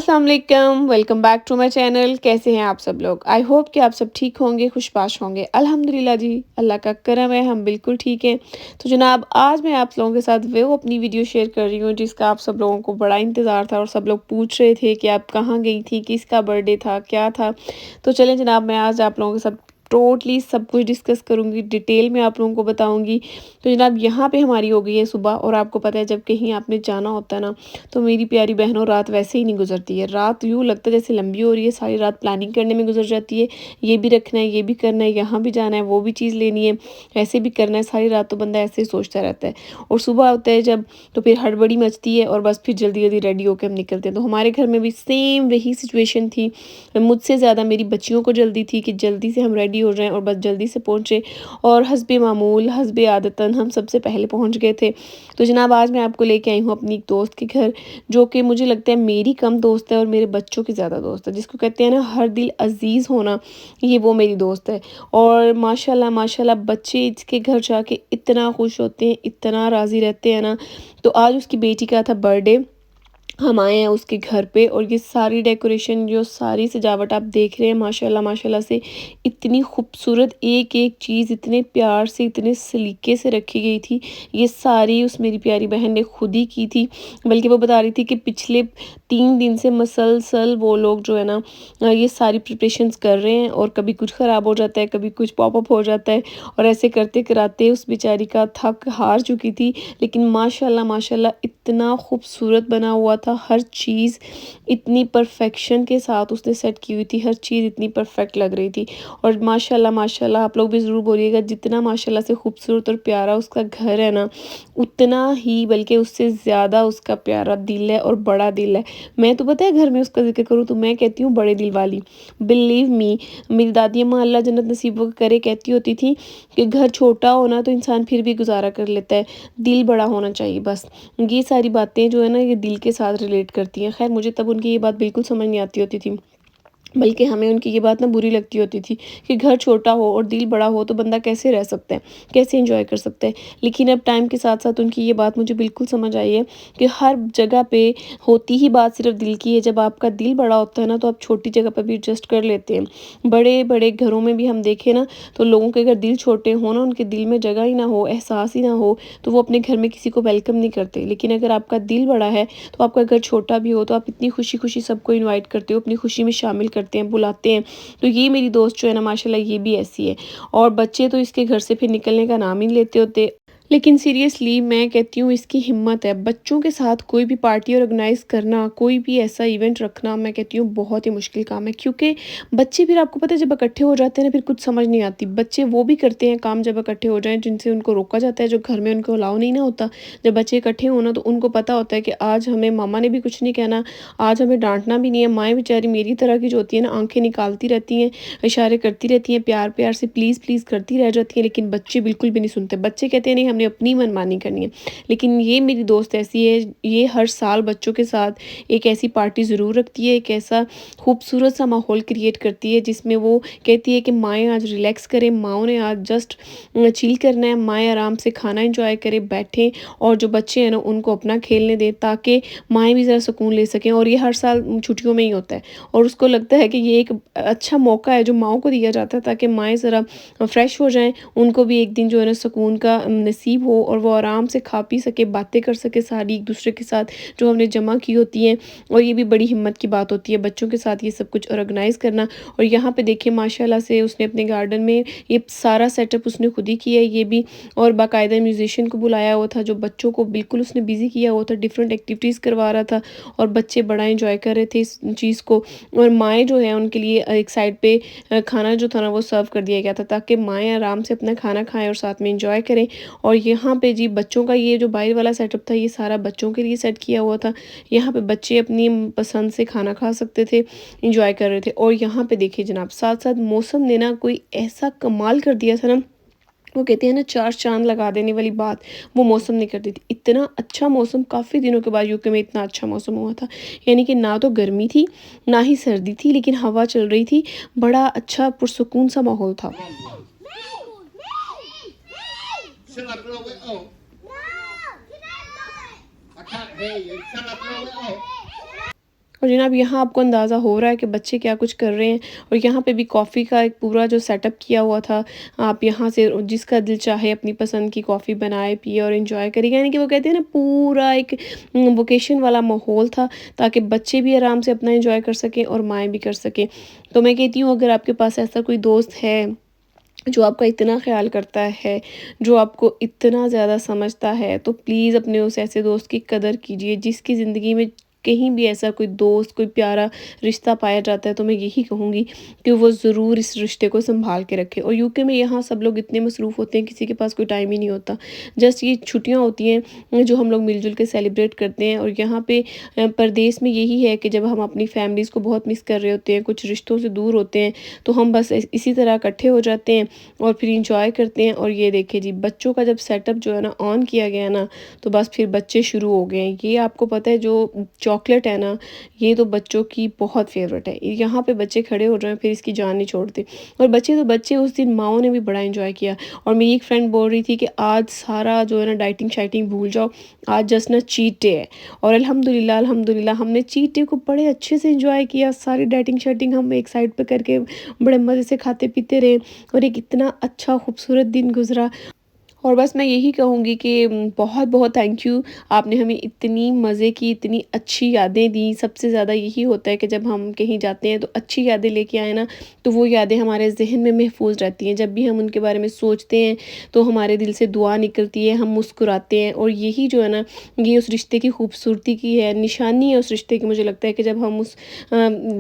अस्सलाम वालेकुम, welcome back to my channel. कैसे हैं आप सब लोग? आई होप कि आप सब ठीक होंगे, खुशबाश होंगे। अल्हम्दुलिल्लाह जी, अल्लाह का करम है, हम बिल्कुल ठीक हैं। तो जनाब, आज मैं आप लोगों के साथ वो अपनी वीडियो शेयर कर रही हूँ जिसका आप सब लोगों को बड़ा इंतज़ार था और सब लोग पूछ रहे थे कि आप कहाँ गई थी, किसका बर्थडे था, क्या था। तो चलें जनाब, मैं आज आप लोगों के साथ टोटली सब कुछ डिस्कस करूँगी, डिटेल में आप लोगों को बताऊँगी। तो जनाब, यहाँ पे हमारी हो गई है सुबह, और आपको पता है जब कहीं आपने जाना होता है ना, तो मेरी प्यारी बहनों, रात वैसे ही नहीं गुजरती है। रात यूँ लगता है जैसे लंबी हो रही है, सारी रात प्लानिंग करने में गुजर जाती है। ये भी रखना है, ये भी करना है, यहाँ भी जाना है, वो भी चीज़ लेनी है, ऐसे भी करना है। सारी रात तो बंदा ऐसे ही सोचता रहता है, और सुबह होता है जब, तो फिर हड़बड़ी मचती है और बस फिर जल्दी जल्दी रेडी होकर हम निकलते हैं। तो हमारे घर में भी सेम वही सिचुएशन थी। मुझसे ज़्यादा मेरी बच्चियों को जल्दी थी कि जल्दी से हम रेडी हो जाएं और बस जल्दी से पहुँचे, और हस्बे मामूल हस्बे आदतन हम सबसे पहले पहुँच गए थे। तो जनाब, आज मैं आपको लेके आई हूँ अपनी एक दोस्त के घर, जो कि मुझे लगता है मेरी कम दोस्त है और मेरे बच्चों की ज़्यादा दोस्त है, जिसको कहते हैं ना हर दिल अजीज़ होना, ये वो मेरी दोस्त है। और माशाल्लाह माशाल्लाह बच्चे इसके घर जाके इतना खुश होते हैं, इतना राज़ी रहते हैं ना। तो आज उसकी बेटी का था बर्थडे, हम आए हैं उसके घर पे, और ये सारी डेकोरेशन, जो सारी सजावट आप देख रहे हैं, माशाल्लाह माशाल्लाह से इतनी खूबसूरत, एक एक चीज़ इतने प्यार से, इतने सलीके से रखी गई थी। ये सारी उस मेरी प्यारी बहन ने खुद ही की थी। बल्कि वो बता रही थी कि पिछले 3 दिन से मसलसल वो लोग जो है ना, ये सारी प्रिपरेशंस कर रहे हैं, और कभी कुछ ख़राब हो जाता है, कभी कुछ पॉप अप हो जाता है, और ऐसे करते कराते उस बेचारी का थक हार चुकी थी। लेकिन माशाल्लाह माशाल्लाह इतना खूबसूरत बना हुआ था, हर चीज़ इतनी परफेक्शन के साथ उसने सेट की हुई थी, हर चीज़ इतनी परफेक्ट लग रही थी। और माशाल्लाह माशाल्लाह आप लोग भी ज़रूर बोलिएगा, जितना माशाल्लाह से खूबसूरत और प्यारा उसका घर है ना, उतना ही बल्कि उससे ज़्यादा उसका प्यारा दिल है और बड़ा दिल है। मैं तो पता है घर में उसका ज़िक्र करूँ तो मैं कहती हूँ बड़े दिल वाली। बिलीव मी, मेरी दादी अम्मा अल्लाह जन्नत नसीब करे कहती होती थी कि घर छोटा हो ना तो इंसान फिर भी गुजारा कर लेता है, दिल बड़ा होना चाहिए बस। ये सारी बातें जो है ना, ये दिल के साथ रिलेट करती हैं। ख़ैर, मुझे तब उनकी ये बात बिल्कुल समझ नहीं आती होती थी, बल्कि हमें उनकी ये बात ना बुरी लगती होती थी कि घर छोटा हो और दिल बड़ा हो तो बंदा कैसे रह सकता है, कैसे एंजॉय कर सकता है। लेकिन अब टाइम के साथ साथ उनकी ये बात मुझे बिल्कुल समझ आई है कि हर जगह पे होती ही बात सिर्फ दिल की है। जब आपका दिल बड़ा होता है ना, तो आप छोटी जगह पर भी एडजस्ट कर लेते हैं। बड़े बड़े घरों में भी हम देखें ना, तो लोगों के अगर दिल छोटे हो ना, उनके दिल में जगह ही ना हो, एहसास ही ना हो, तो वो अपने घर में किसी को वेलकम नहीं करते। लेकिन अगर आपका दिल बड़ा है, तो आपका घर छोटा भी हो तो आप इतनी खुशी खुशी सबको इन्वाइट करते हो, अपनी खुशी में शामिल करते हैं, बुलाते हैं। तो ये मेरी दोस्त जो है ना, माशाल्लाह ये भी ऐसी है। और बच्चे तो इसके घर से फिर निकलने का नाम ही नहीं लेते होते। लेकिन सीरियसली मैं कहती हूँ इसकी हिम्मत है। बच्चों के साथ कोई भी पार्टी ऑर्गेनाइज़ करना, कोई भी ऐसा इवेंट रखना, मैं कहती हूँ बहुत ही मुश्किल काम है, क्योंकि बच्चे फिर आपको पता है जब इकट्ठे हो जाते हैं ना, फिर कुछ समझ नहीं आती। बच्चे वो भी करते हैं काम जब इकट्ठे हो जाएँ जिनसे उनको रोका जाता है, जो घर में उनको अलाउ नहीं ना होता। जब बच्चे इकट्ठे हों ना, तो उनको पता होता है कि आज हमें मामा ने भी कुछ नहीं कहना, आज हमें डाँटना भी नहीं है। माएँ बेचारी मेरी तरह की जो होती है ना, आँखें निकालती रहती हैं, इशारे करती रहती हैं, प्यार-प्यार से प्लीज़ प्लीज़ करती रह जाती हैं, लेकिन बच्चे बिल्कुल भी नहीं सुनते। बच्चे कहते हैं नहीं, हमने अपनी मनमानी करनी है। लेकिन ये मेरी दोस्त ऐसी है, ये हर साल बच्चों के साथ एक ऐसी पार्टी ज़रूर रखती है, एक ऐसा खूबसूरत सा माहौल क्रिएट करती है जिसमें वो कहती है कि माएँ आज रिलैक्स करें, माँओं ने आज जस्ट चिल करना है, माएँ आराम से खाना एंजॉय करें, बैठें, और जो बच्चे हैं ना उनको अपना खेलने दें, ताकि माएँ भी ज़रा सुकून ले सकें। और ये हर साल छुट्टियों में ही होता है, और उसको लगता है कि ये एक अच्छा मौका है जो माँओं को दिया जाता है, ताकि माएँ ज़रा फ्रेश हो जाएँ, उनको भी एक दिन जो है ना सुकून का नसीब हो, और वो आराम से खा पी सके, बातें कर सके सारी एक दूसरे के साथ जो हमने जमा की होती हैं। और ये भी बड़ी हिम्मत की बात होती है बच्चों के साथ ये सब कुछ ऑर्गेनाइज़ करना। और यहाँ पे देखिए माशाल्लाह से उसने अपने गार्डन में ये सारा सेटअप उसने खुद ही किया है ये भी, और बाकायदा म्यूजिशियन को बुलाया हुआ था, जो बच्चों को बिल्कुल उसने बिज़ी किया हुआ था, डिफरेंट एक्टिविटीज़ करवा रहा था, और बच्चे बड़ा इंजॉय कर रहे थे इस चीज़ को। और माएँ जो हैं उनके लिए एक साइड पे खाना जो था ना वो सर्व कर दिया गया था, ताकि माएँ आराम से अपना खाना खाएँ और साथ में इंजॉय करें। और यहाँ पे जी बच्चों का ये जो बाहर वाला सेटअप था, ये सारा बच्चों के लिए सेट किया हुआ था। यहाँ पे बच्चे अपनी पसंद से खाना खा सकते थे, इंजॉय कर रहे थे। और यहाँ पे देखिए जनाब, साथ साथ मौसम ने ना कोई ऐसा कमाल कर दिया था ना, वो कहते हैं ना चार चाँद लगा देने वाली बात, वो मौसम ने कर दी थी। इतना अच्छा मौसम, काफ़ी दिनों के बाद यूके में इतना अच्छा मौसम हुआ था। यानी कि ना तो गर्मी थी, ना ही सर्दी थी, लेकिन हवा चल रही थी। बड़ा अच्छा पुरसुकून सा माहौल था। Shut up, little bit. Oh. No! I can't hear you. Shut up, little bit. Oh. اور جناب یہاں آپ کو اندازہ ہو رہا ہے کہ بچے کیا کچھ کر رہے ہیں، اور یہاں پہ بھی کافی کا ایک پورا جو سیٹ اپ کیا ہوا تھا، آپ یہاں سے جس کا دل چاہے اپنی پسند کی کافی بنائے پیے اور انجوائے کرے، یعنی کہ وہ کہتے ہیں نا پورا ایک ووکیشن والا ماحول تھا، تاکہ بچے بھی آرام سے اپنا انجوائے کر سکیں اور مائیں بھی کر سکیں۔ تو میں کہتی ہوں اگر آپ کے پاس ایسا کوئی دوست ہے جو آپ کا اتنا خیال کرتا ہے، جو آپ کو اتنا زیادہ سمجھتا ہے، تو پلیز اپنے اس ایسے دوست کی قدر کیجیے جس کی زندگی میں کہیں بھی ایسا کوئی دوست، کوئی پیارا رشتہ پایا جاتا ہے، تو میں یہی کہوں گی کہ وہ ضرور اس رشتے کو سنبھال کے رکھے۔ اور یوکے میں یہاں سب لوگ اتنے مصروف ہوتے ہیں، کسی کے پاس کوئی ٹائم ہی نہیں ہوتا، جسٹ یہ چھٹیاں ہوتی ہیں جو ہم لوگ مل جل کے سیلیبریٹ کرتے ہیں۔ اور یہاں پہ پردیس میں یہی ہے کہ جب ہم اپنی فیملیز کو بہت مس کر رہے ہوتے ہیں، کچھ رشتوں سے دور ہوتے ہیں، تو ہم بس اسی طرح اکٹھے ہو جاتے ہیں اور پھر انجوائے کرتے ہیں۔ اور یہ دیکھیں جی بچوں کا جب سیٹ اپ جو ہے نا آن کیا گیا نا، تو بس پھر بچے شروع ہو گئے ہیں۔ یہ آپ کو پتہ ہے جو چاکلیٹ ہے نا، یہ تو بچوں کی بہت فیوریٹ ہے، یہاں پہ بچے کھڑے ہو جائیں پھر اس کی جان نہیں چھوڑتے۔ اور بچے تو بچے، اس دن ماؤں نے بھی بڑا انجوائے کیا، اور میری ایک فرینڈ بول رہی تھی کہ آج سارا جو ہے نا ڈائٹنگ شائٹنگ بھول جاؤ، آج جسٹ نا چیٹ ڈے ہے۔ اور الحمدللہ ہم نے چیٹ ڈے کو بڑے اچھے سے انجوائے کیا، ساری ڈائٹنگ شائٹنگ ہم ایک سائڈ پہ کر کے بڑے مزے سے کھاتے پیتے رہے، اور ایک اتنا اچھا خوبصورت دن گزرا۔ اور بس میں یہی کہوں گی کہ بہت بہت تھینک یو، آپ نے ہمیں اتنی مزے کی، اتنی اچھی یادیں دیں۔ سب سے زیادہ یہی ہوتا ہے کہ جب ہم کہیں جاتے ہیں تو اچھی یادیں لے کے آئیں نا، تو وہ یادیں ہمارے ذہن میں محفوظ رہتی ہیں۔ جب بھی ہم ان کے بارے میں سوچتے ہیں تو ہمارے دل سے دعا نکلتی ہے، ہم مسکراتے ہیں، اور یہی جو ہے نا یہ اس رشتے کی خوبصورتی کی ہے، نشانی ہے اس رشتے کی۔ مجھے لگتا ہے کہ جب ہم اس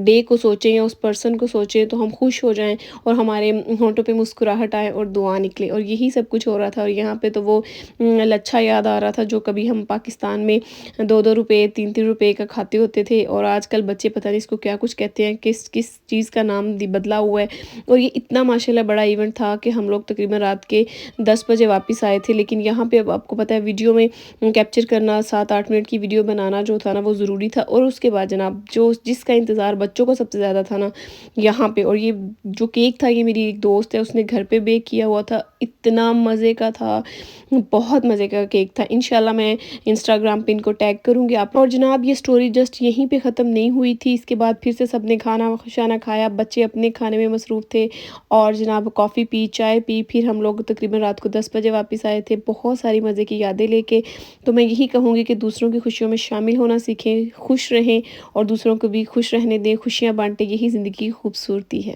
ڈے کو سوچیں یا اس پرسن کو سوچیں تو ہم خوش ہو جائیں، اور ہمارے ہونٹوں پہ مسکراہٹ آئے اور دعا نکلے۔ اور یہی سب کچھ ہو رہا تھا۔ اور یہاں پہ تو وہ لچھا یاد آ رہا تھا جو کبھی ہم پاکستان میں 2 روپے 3 روپے کا کھاتے ہوتے تھے، اور آج کل بچے پتہ نہیں اس کو کیا کچھ کہتے ہیں، کس چیز کا نام بدلا ہوا ہے۔ اور یہ اتنا ماشاءاللہ بڑا ایونٹ تھا کہ ہم لوگ تقریباً رات کے 10 بجے واپس آئے تھے، لیکن یہاں پہ اب آپ کو پتہ ہے ویڈیو میں کیپچر کرنا، 7-8 منٹ کی ویڈیو بنانا جو تھا نا وہ ضروری تھا۔ اور اس کے بعد جناب جس کا انتظار بچوں کو سب سے زیادہ تھا نا یہاں پہ، اور یہ جو کیک تھا، یہ میری ایک دوست ہے اس نے گھر پہ بیک کیا ہوا تھا، اتنا مزے کا تھا، بہت مزے کا کیک تھا۔ انشاءاللہ میں انسٹاگرام پہ ان کو ٹیگ کروں گی آپ۔ اور جناب یہ سٹوری جسٹ یہیں پہ ختم نہیں ہوئی تھی، اس کے بعد پھر سے سب نے کھانا شانا کھایا، بچے اپنے کھانے میں مصروف تھے، اور جناب کافی پی، چائے پی، پھر ہم لوگ تقریباً رات کو 10 بجے واپس آئے تھے بہت ساری مزے کی یادیں لے کے۔ تو میں یہی کہوں گی کہ دوسروں کی خوشیوں میں شامل ہونا سیکھیں، خوش رہیں اور دوسروں کو بھی خوش رہنے دیں، خوشیاں بانٹیں، یہی زندگی کی خوبصورتی ہے۔